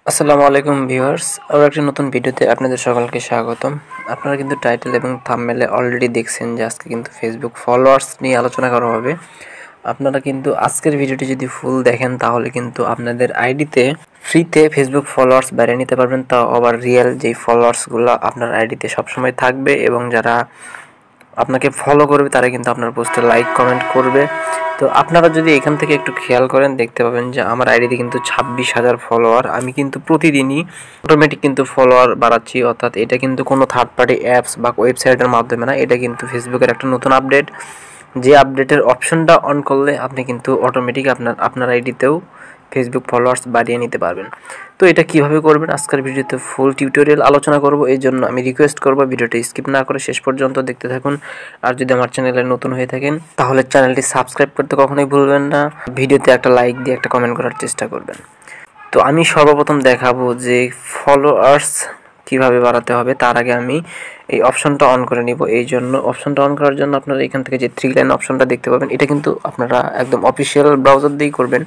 আসসালামু আলাইকুম ভিউয়ার্স, আরও একটি নতুন ভিডিওতে আপনাদের সকলকে স্বাগতম। আপনারা কিন্তু টাইটেল এবং থাম্বনেলে অলরেডি দেখছেন যে আজকে কিন্তু ফেসবুক ফলোয়ার্স নিয়ে আলোচনা করা হবে। আপনারা কিন্তু আজকের ভিডিওটি যদি ফুল দেখেন তাহলে কিন্তু আপনাদের আইডিতে ফ্রিতে ফেসবুক ফলোয়ার্স বাড়িয়ে নিতে পারবেন, তাও আবার রিয়েল যেই ফলোয়ার্সগুলো আপনার আইডিতে সবসময় থাকবে এবং যারা আপনাকে ফলো করবে তারা কিন্তু আপনার পোস্টে লাইক কমেন্ট করবে। তো আপনারা যদি এখান থেকে একটু খেয়াল করেন দেখতে পাবেন যে আমার আইডিতে কিন্তু 26,000 ফলোয়ার। আমি কিন্তু প্রতিদিনই অটোমেটিক কিন্তু ফলোয়ার বাড়াচ্ছি, অর্থাৎ এটা কিন্তু কোনো থার্ড পার্টি অ্যাপস বা ওয়েবসাইটের মাধ্যমে না, এটা কিন্তু ফেসবুকের একটা নতুন আপডেট। যে আপডেটের অপশনটা অন করলে আপনি কিন্তু অটোমেটিক আপনার আইডিতেও ফেসবুক ফলোয়ার্স বাড়িয়ে নিতে পারবেন। তো এটা কিভাবে করবেন আজকের ভিডিওতে ফুল টিউটোরিয়াল আলোচনা করব। এই জন্য আমি রিকোয়েস্ট করব ভিডিওটি স্কিপ না করে শেষ পর্যন্ত দেখতে থাকুন। আর যদি আমার চ্যানেলে নতুন হয়ে থাকেন তাহলে চ্যানেলটি সাবস্ক্রাইব করতে কখনোই ভুলবেন না। ভিডিওতে একটা লাইক দিয়ে একটা কমেন্ট করার চেষ্টা করবেন। তো আমি সর্বপ্রথম দেখাবো যে ফলোয়ার্স কিভাবে বাড়াতে হবে। তার আগে আমি এই অপশনটা অন করে নিব। এই জন্য অপশনটা অন করার জন্য আপনারা এখান থেকে যে 3 লাইন অপশনটা দেখতে পাবেন, এটা কিন্তু আপনারা একদম অফিসিয়াল ব্রাউজার দিয়েই করবেন।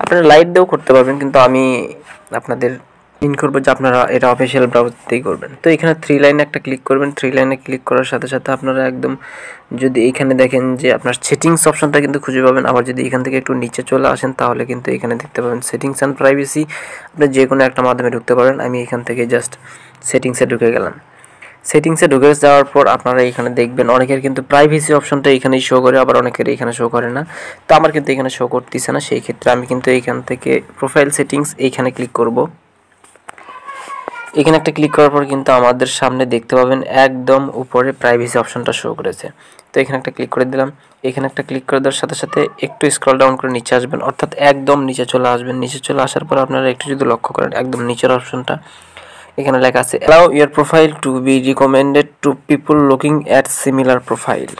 আপনারা লাইট দিয়েও করতে পারবেন, কিন্তু আমি আপনাদের করবো যে আপনারা এটা অফিসিয়াল ব্রাউজার দিয়েই করবেন। তো এখানে 3 লাইনে একটা ক্লিক করবেন। 3 লাইনে ক্লিক করার সাথে সাথে আপনারা একদম যদি এইখানে দেখেন যে আপনার সেটিংস অপশনটা কিন্তু খুঁজে পাবেন। আবার যদি এখান থেকে একটু নিচে চলে আসেন তাহলে কিন্তু এখানে দেখতে পাবেন সেটিংস অ্যান্ড প্রাইভেসি। আপনি যে কোনো একটা মাধ্যমে ঢুকতে পারেন। আমি এখান থেকে জাস্ট সেটিংসে ঢুকে গেলাম। সেটিংসে ঢুকে যাওয়ার পর আপনারা এখানে দেখবেন অনেকের কিন্তু প্রাইভেসি অপশনটা এখানেই শো করে, আবার অনেকের এখানে শো করে না। তো আমার কিন্তু এখানে শো করতেছে না, সেই ক্ষেত্রে আমি কিন্তু এইখান থেকে প্রোফাইল সেটিংস এইখানে ক্লিক করব। এখানে একটা ক্লিক করার পর কিন্তু আমাদের সামনে দেখতে পাবেন একদম উপরে প্রাইভেসি অপশনটা শো করেছে। তো এখানে একটা ক্লিক করে দিলাম। এখানে একটা ক্লিক করে দেওয়ার সাথে সাথে একটু স্ক্রল ডাউন করে নিচে আসবেন, অর্থাৎ একদম নিচে চলে আসবেন। নিচে চলে আসার পর আপনারা একটু যদি লক্ষ্য করেন একদম নিচের অপশনটা এখানে লেখা আছে allow your profile to be recommended to people looking at similar profile.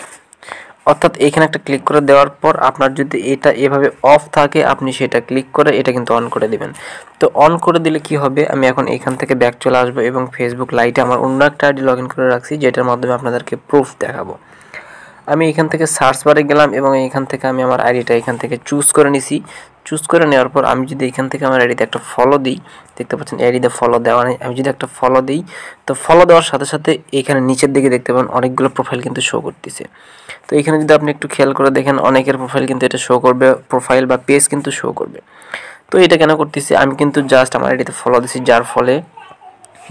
অর্থাৎ এখানে একটা ক্লিক করে দেওয়ার পর আপনার যদি এটা এভাবে অফ থাকে আপনি সেটা ক্লিক করে এটা কিন্তু অন করে দিবেন। তো অন করে দিলে কি হবে, আমি এখন এখান থেকে ব্যাক চলে আসবো এবং ফেসবুক লাইটে আমার অন্য একটা আইডি লগ ইন করে রাখছি, যেটার মাধ্যমে আপনাদেরকে প্রুফ দেখাবো। আমি এখান থেকে সার্চ বারে গেলাম এবং এখান থেকে আমি আমার আইডিটা এখান থেকে চুজ করে নিছি। চুজ করে নেওয়ার পর আমি যদি এখান থেকে আমার আইডিতে একটা ফলো দিই, দেখতে পাচ্ছেন আইডিতে ফলো দেওয়া নেই। আমি যদি একটা ফলো দিই তো ফলো দেওয়ার সাথে সাথে এখানে নিচের দিকে দেখতে পাবেন অনেকগুলো প্রোফাইল কিন্তু শো করতেছে। তো এখানে যদি আপনি একটু খেয়াল করে দেখেন অনেকের প্রোফাইল কিন্তু এটা শো করবে, প্রোফাইল বা পেজ কিন্তু শো করবে। তো এটা কেন করতেছি, আমি কিন্তু জাস্ট আমার আইডিতে ফলো দিছি, যার ফলে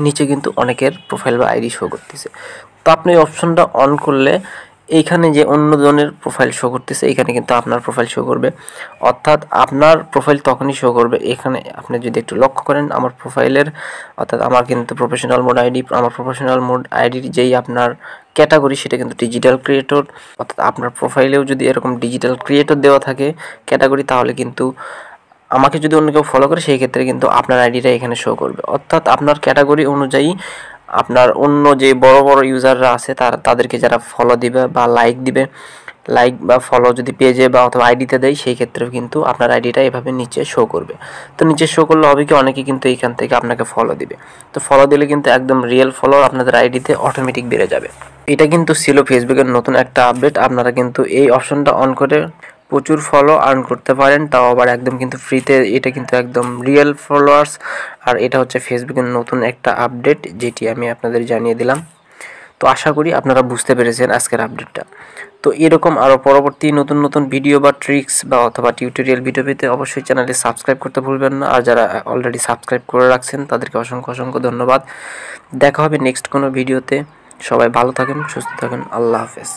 নিচে কিন্তু অনেকের প্রোফাইল বা আইডি শো করতেছে। তো আপনি এই অপশনটা অন করলে এইখানে যে অন্যজনের প্রোফাইল শো করতেছে এখানে কিন্তু আপনার প্রোফাইল শো করবে, অর্থাৎ আপনার প্রোফাইল তখনই শো করবে। এখানে আপনি যদি একটু লক্ষ্য করেন আমার প্রোফাইলের, অর্থাৎ আমার কিন্তু প্রফেশনাল মোড আইডি, আমার প্রফেশনাল মোড আইডির যেই আপনার ক্যাটাগরি সেটা কিন্তু ডিজিটাল ক্রিয়েটর। অর্থাৎ আপনার প্রোফাইলেও যদি এরকম ডিজিটাল ক্রিয়েটর দেওয়া থাকে ক্যাটাগরি, তাহলে কিন্তু আমাকে যদি অন্য কেউ ফলো করে সেই ক্ষেত্রে কিন্তু আপনার আইডিটা এখানে শো করবে। অর্থাৎ আপনার ক্যাটাগরি অনুযায়ী আপনার অন্য যে বড় বড় ইউজাররা আছে তাদেরকে যারা ফলো দিবে বা লাইক দিবে, লাইক বা ফলো যদি পেজে বা অথবা আইডিতে দেয় সেই ক্ষেত্রেও কিন্তু আপনার আইডিটা এভাবে নিচে শো করবে। তো নিচে শো করলে হবে কি, অনেকে কিন্তু এইখান থেকে আপনাকে ফলো দিবে। তো ফলো দিলে কিন্তু একদম রিয়েল ফলো আপনাদের আইডিতে অটোমেটিক বেড়ে যাবে। এটা কিন্তু ছিল ফেসবুকের নতুন একটা আপডেট। আপনারা কিন্তু এই অপশনটা অন করে প্রচুর ফলো আর্ন করতে পারেন, তাও আবার একদম কিন্তু ফ্রিতে। এটা কিন্তু একদম রিয়েল ফলোয়ার্স। আর এটা হচ্ছে ফেসবুকের নতুন একটা আপডেট যেটি আমি আপনাদের জানিয়ে দিলাম। তো আশা করি আপনারা বুঝতে পেরেছেন আজকের আপডেটটা। তো এরকম আরও পরবর্তী নতুন নতুন ভিডিও বা ট্রিক্স বা অথবা টিউটোরিয়াল ভিডিও পেতে অবশ্যই চ্যানেলটি সাবস্ক্রাইব করতে ভুলবেন না। আর যারা অলরেডি সাবস্ক্রাইব করে রাখছেন তাদেরকে অসংখ্য অসংখ্য ধন্যবাদ। দেখা হবে নেক্সট কোনো ভিডিওতে। সবাই ভালো থাকেন, সুস্থ থাকেন। আল্লাহ হাফেজ।